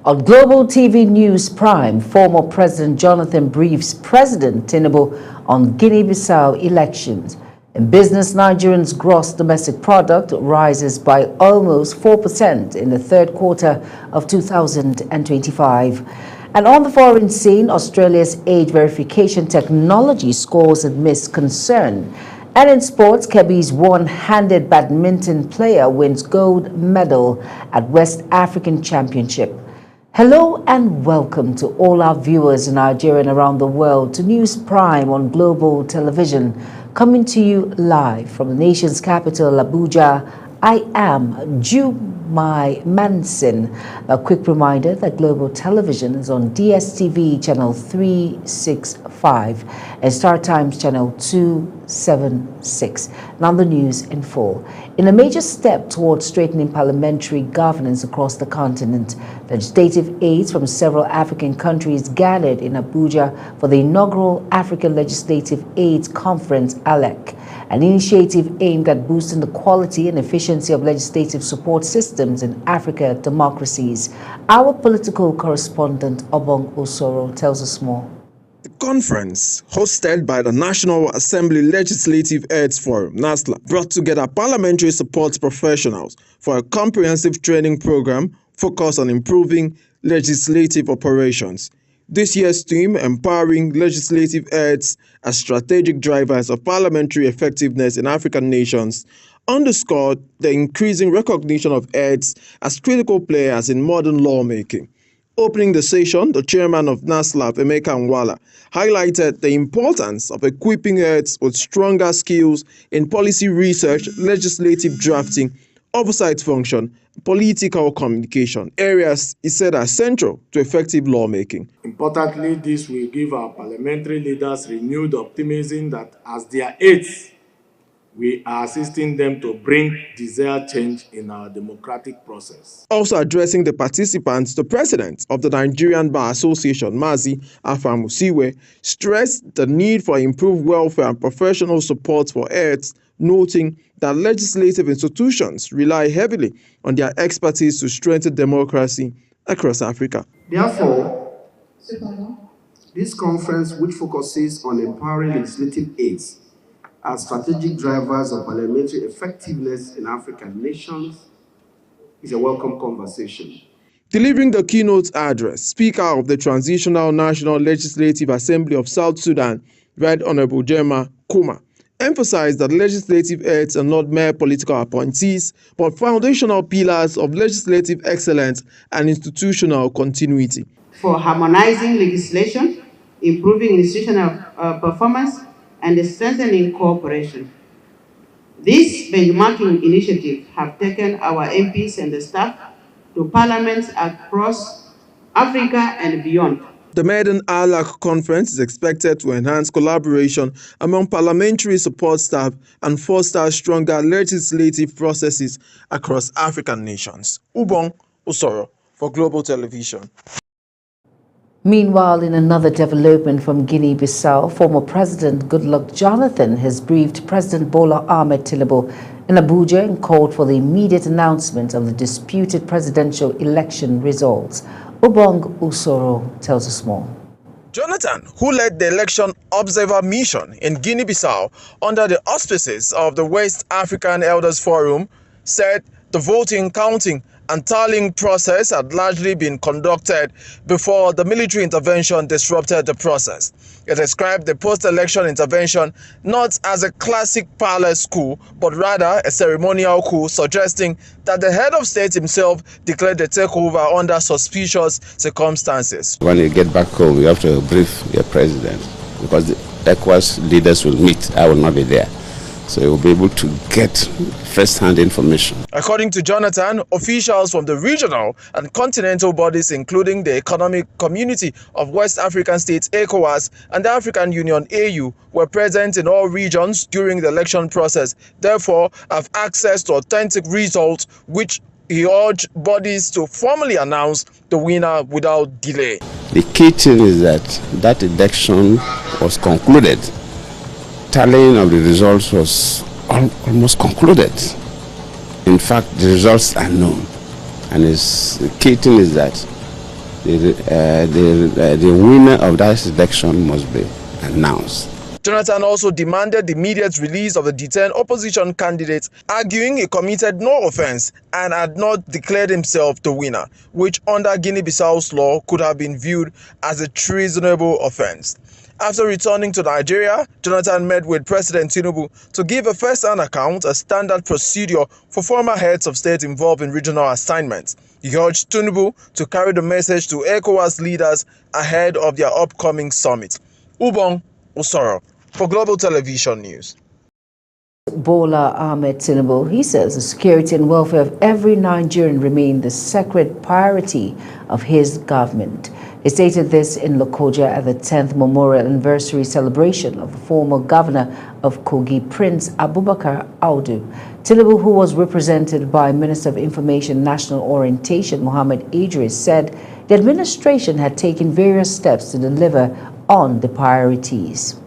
On Global TV News Prime, former President Jonathan briefs President Tinubu on Guinea-Bissau elections. In business, Nigerians' gross domestic product rises by almost 4% in the third quarter of 2025. And on the foreign scene, Australia's age verification technology scores amidst concern. And in sports, Kebbi's one-handed badminton player wins gold medal at West African Championship. Hello and welcome to all our viewers in Nigeria and around the world to News Prime on Global Television, coming to you live from the nation's capital, Abuja. I am Jumai Manson. A quick reminder that Global Television is on DSTV channel 365 and Star Times channel 276. Now the news in full. In a major step towards straightening parliamentary governance across the continent, legislative aides from several African countries gathered in Abuja for the inaugural African Legislative Aides Conference, ALEC, an initiative aimed at boosting the quality and efficiency of legislative support systems in African democracies. Our political correspondent, Obong Osoro, tells us more. The conference, hosted by the National Assembly Legislative Aides Forum, NASLA, brought together parliamentary support professionals for a comprehensive training program focused on improving legislative operations. This year's theme, Empowering Legislative Aides as Strategic Drivers of Parliamentary Effectiveness in African Nations, underscored the increasing recognition of aides as critical players in modern lawmaking. Opening the session, the chairman of NASLAP, Emeka Nwala, highlighted the importance of equipping aides with stronger skills in policy research, legislative drafting, oversight function, political communication, areas he said are central to effective lawmaking. Importantly, this will give our parliamentary leaders renewed optimism that as their aides, we are assisting them to bring desired change in our democratic process. Also addressing the participants, the president of the Nigerian Bar Association, Mazi Afamusiwe, stressed the need for improved welfare and professional support for aides, noting that legislative institutions rely heavily on their expertise to strengthen democracy across Africa. Therefore, this conference, which focuses on empowering legislative aides as strategic drivers of parliamentary effectiveness in African nations, is a welcome conversation. Delivering the keynote address, Speaker of the Transitional National Legislative Assembly of South Sudan, Right Honorable Jema Kuma, emphasized that legislative aides are not mere political appointees, but foundational pillars of legislative excellence and institutional continuity. For harmonizing legislation, improving institutional performance, and strengthening cooperation. This benchmarking initiative have taken our MPs and the staff to parliaments across Africa and beyond. The maiden ALAC conference is expected to enhance collaboration among parliamentary support staff and foster stronger legislative processes across African nations. Ubong Usoro for Global Television. Meanwhile, in another development from Guinea-Bissau, former President Goodluck Jonathan has briefed President Bola Ahmed Tinubu in Abuja and called for the immediate announcement of the disputed presidential election results. Ubong Usoro tells us more. Jonathan, who led the election observer mission in Guinea-Bissau under the auspices of the West African Elders Forum, said the voting, counting, and tallying process had largely been conducted before the military intervention disrupted the process. It described the post-election intervention not as a classic palace coup, but rather a ceremonial coup, suggesting that the head of state himself declared the takeover under suspicious circumstances. When you get back home, you have to brief your president, because the ECOWAS leaders will meet. I will not be there. So you'll be able to get first-hand information. According to Jonathan, officials from the regional and continental bodies, including the Economic Community of West African States, ECOWAS, and the African Union, AU, were present in all regions during the election process, therefore have access to authentic results, which he urged bodies to formally announce the winner without delay. The key thing is that election was concluded. Tallying of the results was almost concluded. In fact, the results are known. And the key thing is that the winner of that election must be announced. Jonathan also demanded the immediate release of the detained opposition candidate, arguing he committed no offense and had not declared himself the winner, which under Guinea-Bissau's law could have been viewed as a treasonable offense. After returning to Nigeria, Jonathan met with President Tinubu to give a first-hand account, a standard procedure for former heads of state involved in regional assignments. He urged Tinubu to carry the message to ECOWAS leaders ahead of their upcoming summit. Ubong Osoro for Global Television News. Bola Ahmed Tinubu, he says the security and welfare of every Nigerian remain the sacred priority of his government. He stated this in Lokoja at the 10th Memorial Anniversary celebration of the former governor of Kogi, Prince Abubakar Audu. Tinubu, who was represented by Minister of Information and National Orientation Mohammed Idris, said the administration had taken various steps to deliver on the priorities.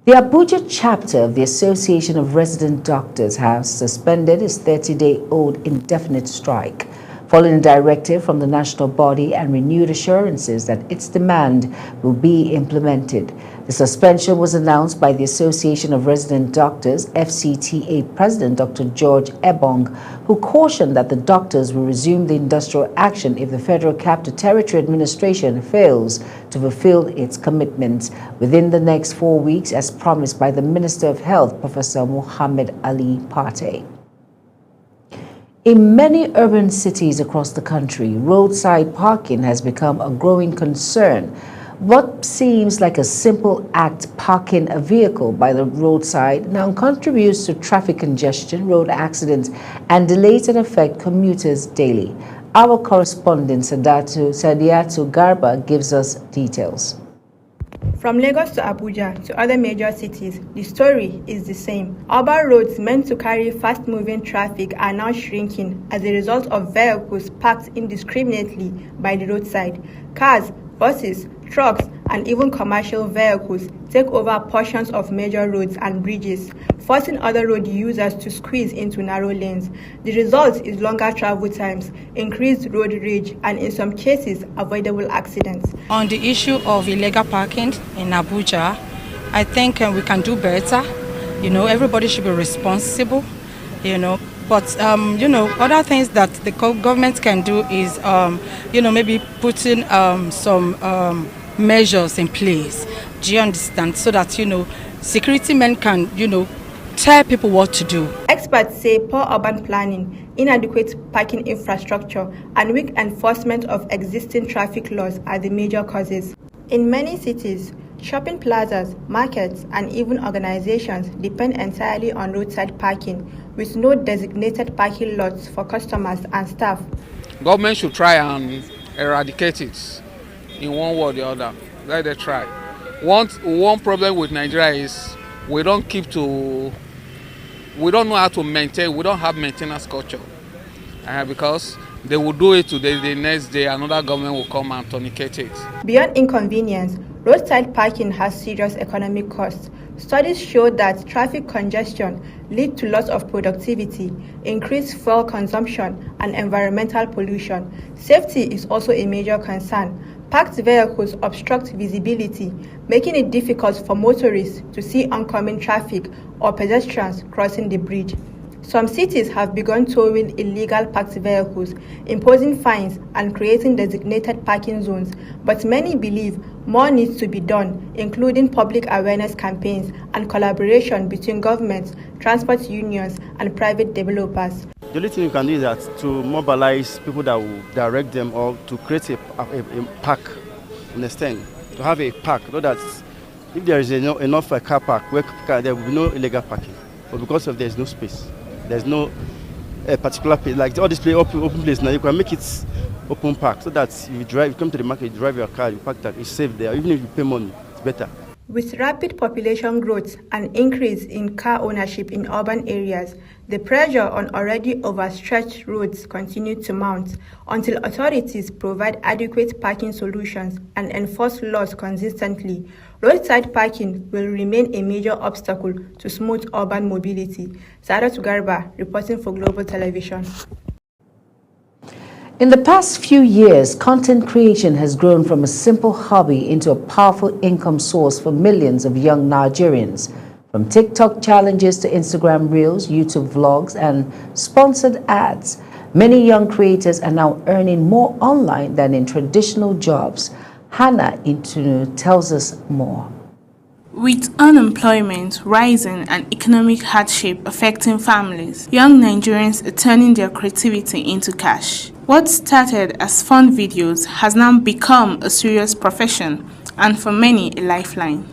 The Abuja chapter of the Association of Resident Doctors has suspended its 30-day-old indefinite strike, following a directive from the national body and renewed assurances that its demand will be implemented. The suspension was announced by the Association of Resident Doctors, FCTA President Dr. George Ebong, who cautioned that the doctors will resume the industrial action if the Federal Capital Territory Administration fails to fulfill its commitments within the next 4 weeks, as promised by the Minister of Health, Professor Muhammad Ali Pate. In many urban cities across the country, roadside parking has become a growing concern. What seems like a simple act, parking a vehicle by the roadside, now contributes to traffic congestion, road accidents, and delays that affect commuters daily. Our correspondent Sadiatu Garba gives us details. From Lagos to Abuja to other major cities, the story is the same. Urban roads meant to carry fast-moving traffic are now shrinking as a result of vehicles parked indiscriminately by the roadside. Cars, buses, trucks, and even commercial vehicles take over portions of major roads and bridges, forcing other road users to squeeze into narrow lanes. The result is longer travel times, increased road rage, and in some cases, avoidable accidents. On the issue of illegal parking in Abuja, I think we can do better. Everybody should be responsible, But, other things that the government can do is, maybe putting some measures in place. Do you understand? So that, security men can, tell people what to do. Experts say poor urban planning, inadequate parking infrastructure, and weak enforcement of existing traffic laws are the major causes. In many cities, shopping plazas, markets, and even organizations depend entirely on roadside parking, with no designated parking lots for customers and staff. Government should try and eradicate it in one way or the other. Let them try. One problem with Nigeria is we don't know how to maintain. We don't have maintenance culture, because they will do it today, the next day another government will come and tourniquet it. Beyond inconvenience, roadside parking has serious economic costs. Studies show that traffic congestion leads to loss of productivity, increased fuel consumption, and environmental pollution. Safety is also a major concern. Parked vehicles obstruct visibility, making it difficult for motorists to see oncoming traffic or pedestrians crossing the bridge. Some cities have begun towing illegal parked vehicles, imposing fines and creating designated parking zones, but many believe more needs to be done, including public awareness campaigns and collaboration between governments, transport unions, and private developers. The only thing you can do is that to mobilize people that will direct them, or to create a park, understand? To have a park, so that if there is enough car park, there will be no illegal parking. But because of there's no space, there's no particular place, like all this place, open place now, you can make it open park, so that if you come to the market, you drive your car, you park that, it's safe there. Even if you pay money, it's better. With rapid population growth and increase in car ownership in urban areas, the pressure on already overstretched roads continues to mount until authorities provide adequate parking solutions and enforce laws consistently. Roadside parking will remain a major obstacle to smooth urban mobility. Saratu Garba, reporting for Global Television. In the past few years, content creation has grown from a simple hobby into a powerful income source for millions of young Nigerians. From TikTok challenges to Instagram Reels, YouTube vlogs, and sponsored ads, many young creators are now earning more online than in traditional jobs. Hannah Intunu tells us more. With unemployment rising and economic hardship affecting families, young Nigerians are turning their creativity into cash. What started as fun videos has now become a serious profession and for many a lifeline.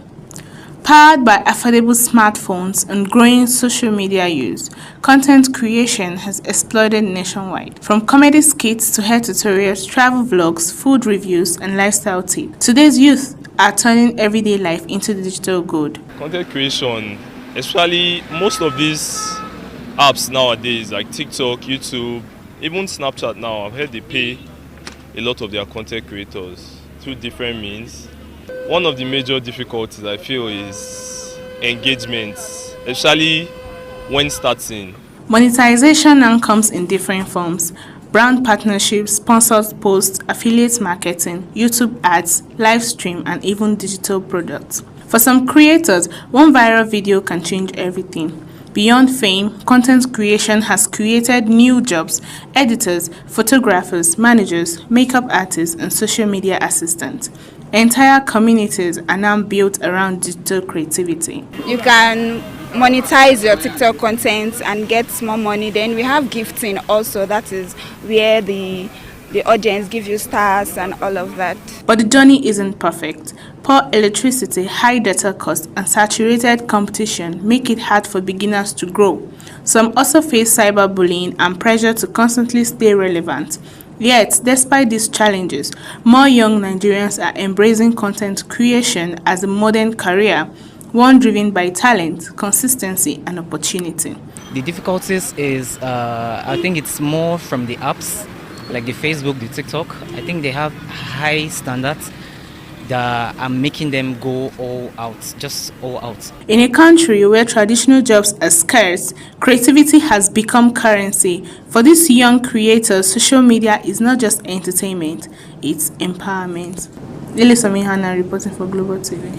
Powered by affordable smartphones and growing social media use, content creation has exploded nationwide. From comedy skits to hair tutorials, travel vlogs, food reviews, and lifestyle tips, today's youth are turning everyday life into digital gold. Content creation, especially most of these apps nowadays like TikTok, YouTube, even Snapchat now, I've heard they pay a lot of their content creators through different means. One of the major difficulties I feel is engagement, especially when starting. Monetization now comes in different forms. Brand partnerships, sponsored posts, affiliate marketing, YouTube ads, live stream, and even digital products. For some creators, one viral video can change everything. Beyond fame, content creation has created new jobs: editors, photographers, managers, makeup artists, and social media assistants. Entire communities are now built around digital creativity. You can monetize your TikTok content and get more money. Then we have gifting also, that is where the audience give you stars and all of that. But the journey isn't perfect. Poor electricity, high data costs, and saturated competition make it hard for beginners to grow. Some also face cyberbullying and pressure to constantly stay relevant. Yet, despite these challenges, more young Nigerians are embracing content creation as a modern career, one driven by talent, consistency, and opportunity. The difficulties is, I think it's more from the apps, like the Facebook, the TikTok. I think they have high standards that are making them go all out, just all out. In a country where traditional jobs are scarce, creativity has become currency. For these young creators, social media is not just entertainment, it's empowerment. Lily Samihana reporting for Global TV.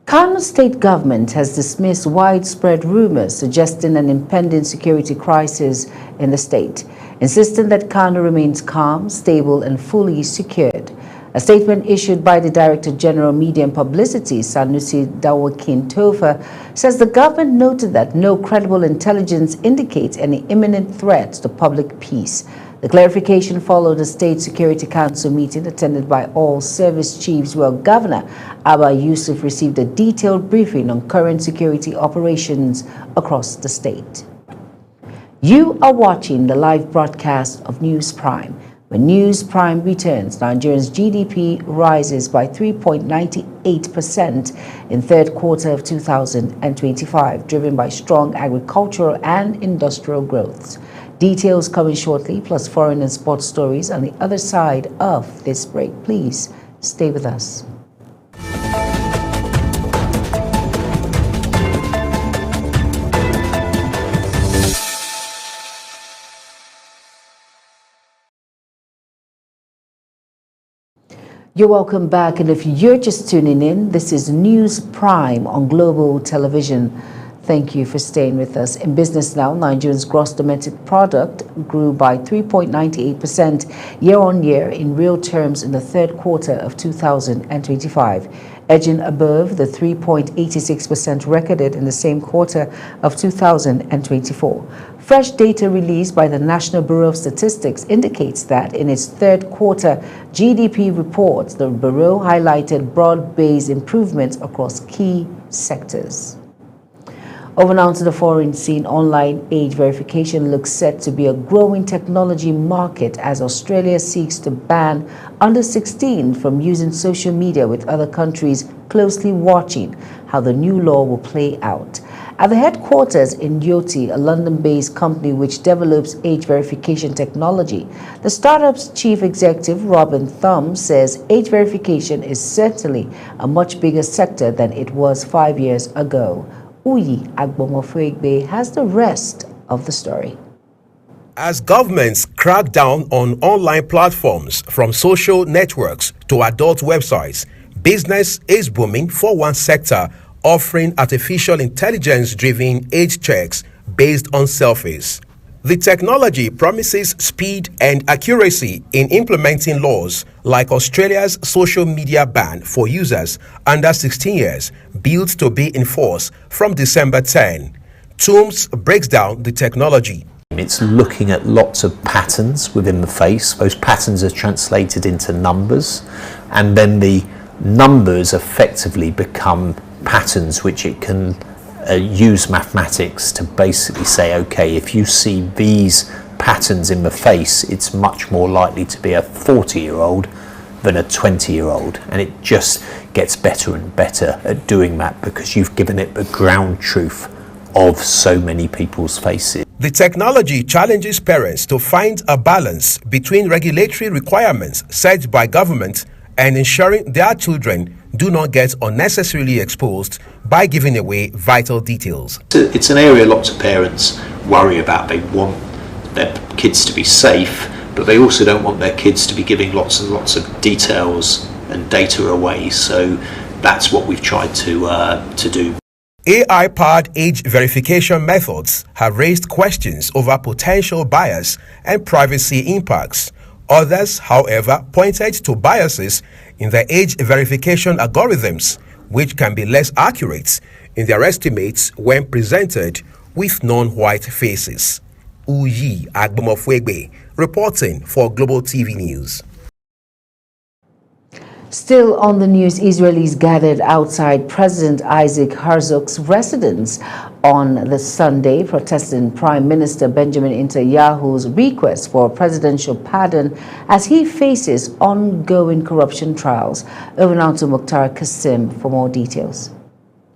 Kano State government has dismissed widespread rumors suggesting an impending security crisis in the state, insisting that Kano remains calm, stable, and fully secured. A statement issued by the Director General Media and Publicity, Sanusi Dawakin Tofa, says the government noted that no credible intelligence indicates any imminent threats to public peace. The clarification followed a State Security Council meeting attended by all service chiefs, while Governor Abba Yusuf received a detailed briefing on current security operations across the state. You are watching the live broadcast of News Prime. When News Prime returns, Nigeria's GDP rises by 3.98% in third quarter of 2025, driven by strong agricultural and industrial growths. Details coming shortly, plus foreign and sports stories on the other side of this break. Please stay with us. You're welcome back, and if you're just tuning in, this is News Prime on Global Television. Thank you for staying with us. In business now, Nigeria's gross domestic product grew by 3.98% year-on-year in real terms in the third quarter of 2025, edging above the 3.86% recorded in the same quarter of 2024. Fresh data released by the National Bureau of Statistics indicates that in its third quarter GDP report, the Bureau highlighted broad-based improvements across key sectors. Over now to the foreign scene, online age verification looks set to be a growing technology market as Australia seeks to ban under 16 from using social media, with other countries closely watching how the new law will play out. At the headquarters in Yoti, a London-based company which develops age verification technology, the startup's chief executive, Robin Thumb, says age verification is certainly a much bigger sector than it was 5 years ago. Uyi Agbomofegbe has the rest of the story. As governments crack down on online platforms from social networks to adult websites, business is booming for one sector, offering artificial intelligence-driven age checks based on selfies. The technology promises speed and accuracy in implementing laws like Australia's social media ban for users under 16 years, built to be enforced from December 10. Toombs breaks down the technology. It's looking at lots of patterns within the face. Those patterns are translated into numbers, and then the numbers effectively become patterns which it can use mathematics to basically say, okay, if you see these patterns in the face, it's much more likely to be a 40-year-old than a 20-year-old. And it just gets better and better at doing that because you've given it the ground truth of so many people's faces. The technology challenges parents to find a balance between regulatory requirements set by government and ensuring their children do not get unnecessarily exposed by giving away vital details. It's an area lots of parents worry about. They want their kids to be safe, but they also don't want their kids to be giving lots and lots of details and data away. So that's what we've tried to do. AI-powered age verification methods have raised questions over potential bias and privacy impacts. Others, however, pointed to biases in the age verification algorithms, which can be less accurate in their estimates when presented with non-white faces. Uyi Agbomofwegbe, reporting for Global TV News. Still on the news, Israelis gathered outside President Isaac Herzog's residence on the Sunday, protesting Prime Minister Benjamin Netanyahu's request for a presidential pardon as he faces ongoing corruption trials. Over now to Mukhtar Qasim for more details.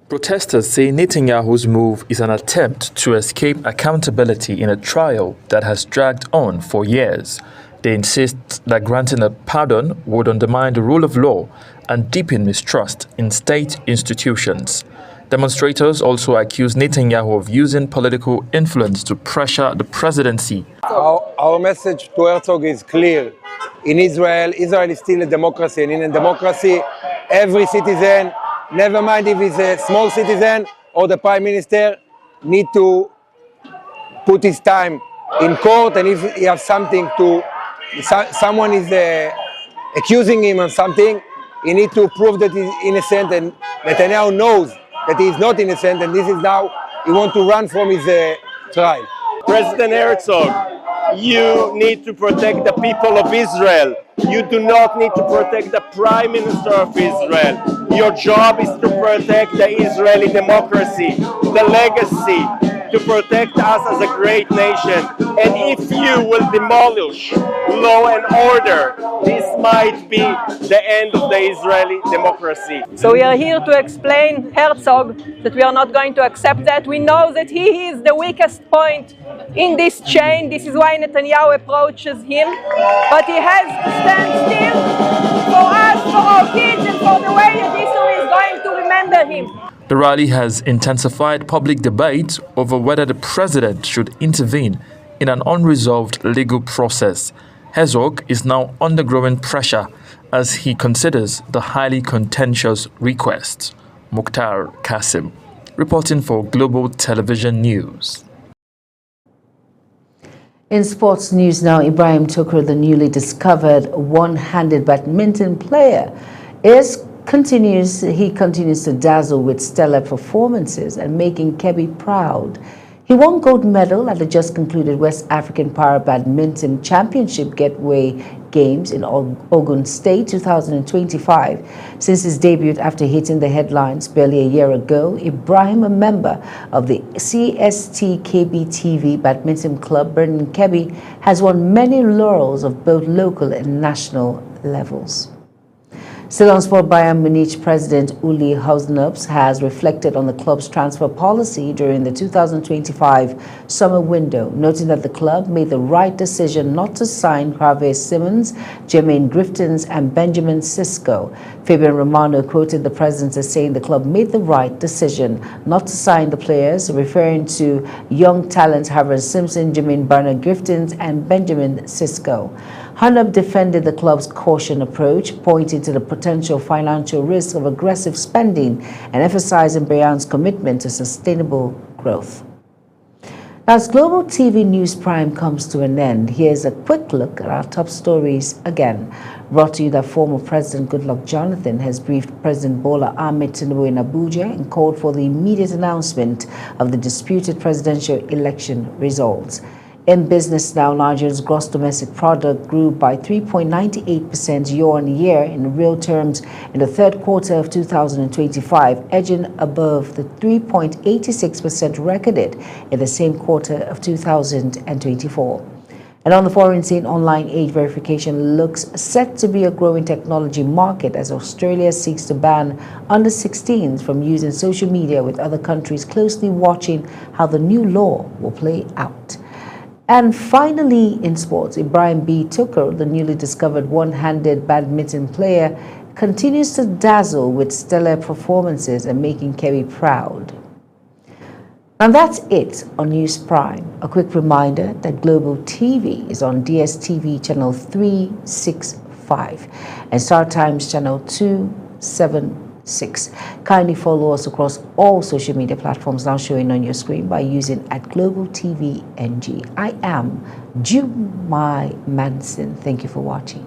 Protesters say Netanyahu's move is an attempt to escape accountability in a trial that has dragged on for years. They insist that granting a pardon would undermine the rule of law and deepen mistrust in state institutions. Demonstrators also accuse Netanyahu of using political influence to pressure the presidency. Our message to Herzog is clear. In Israel is still a democracy, and in a democracy, every citizen, never mind if he's a small citizen or the prime minister, need to put his time in court, and if he has something to someone is accusing him of something, he needs to prove that he's innocent, and Netanyahu knows that he is not innocent, and this is now he wants to run from his trial. President Herzog, you need to protect the people of Israel. You do not need to protect the Prime Minister of Israel. Your job is to protect the Israeli democracy, the legacy, to protect us as a great nation. And if you will demolish law and order, this might be the end of the Israeli democracy. So we are here to explain Herzog that we are not going to accept that. We know that he is the weakest point in this chain. This is why Netanyahu approaches him. But he has to stand still for us, for our kids, and for the way that history is going to remember him. The rally has intensified public debate over whether the president should intervene in an unresolved legal process. Herzog is now under growing pressure as he considers the highly contentious request. Mukhtar Qasim, reporting for Global Television News. In sports news now, Ibrahim Tokro, the newly discovered one-handed badminton player, continues to dazzle with stellar performances and making Kebbi proud. He won gold medal at the just concluded West African Para Badminton Championship Gateway Games in Ogun State 2025. Since his debut after hitting the headlines barely a year ago, Ibrahim, a member of the CST-KB TV Badminton Club Birnin Kebbi, has won many laurels of both local and national levels. Still on sport, Bayern Munich president Uli Hoeneß has reflected on the club's transfer policy during the 2025 summer window, noting that the club made the right decision not to sign Xavi Simons, Jermaine Griftins and Benjamin Sisko. Fabian Romano quoted the president as saying the club made the right decision not to sign the players, referring to young talents Xavi Simpson, Jermaine Bernard Griftins and Benjamin Sisko. Hoeneß defended the club's caution approach, pointing to the potential financial risk of aggressive spending and emphasizing Bayern's commitment to sustainable growth. As Global TV News Prime comes to an end, here's a quick look at our top stories again. Brought to you that former President Goodluck Jonathan has briefed President Bola Ahmed Tinubu in Abuja and called for the immediate announcement of the disputed presidential election results. In business now, Nigeria's gross domestic product grew by 3.98% year-on-year in real terms in the third quarter of 2025, edging above the 3.86% recorded in the same quarter of 2024. And on the foreign scene, online age verification looks set to be a growing technology market as Australia seeks to ban under-16s from using social media, with other countries closely watching how the new law will play out. And finally, in sports, Ibrahim B. Tukur, the newly discovered one-handed badminton player, continues to dazzle with stellar performances and making Kerry proud. And that's it on News Prime. A quick reminder that Global TV is on DSTV channel 365 and Star Times channel 276. Kindly follow us across all social media platforms now showing on your screen by using @GlobalTVNG. I am Jumai Manson. Thank you for watching.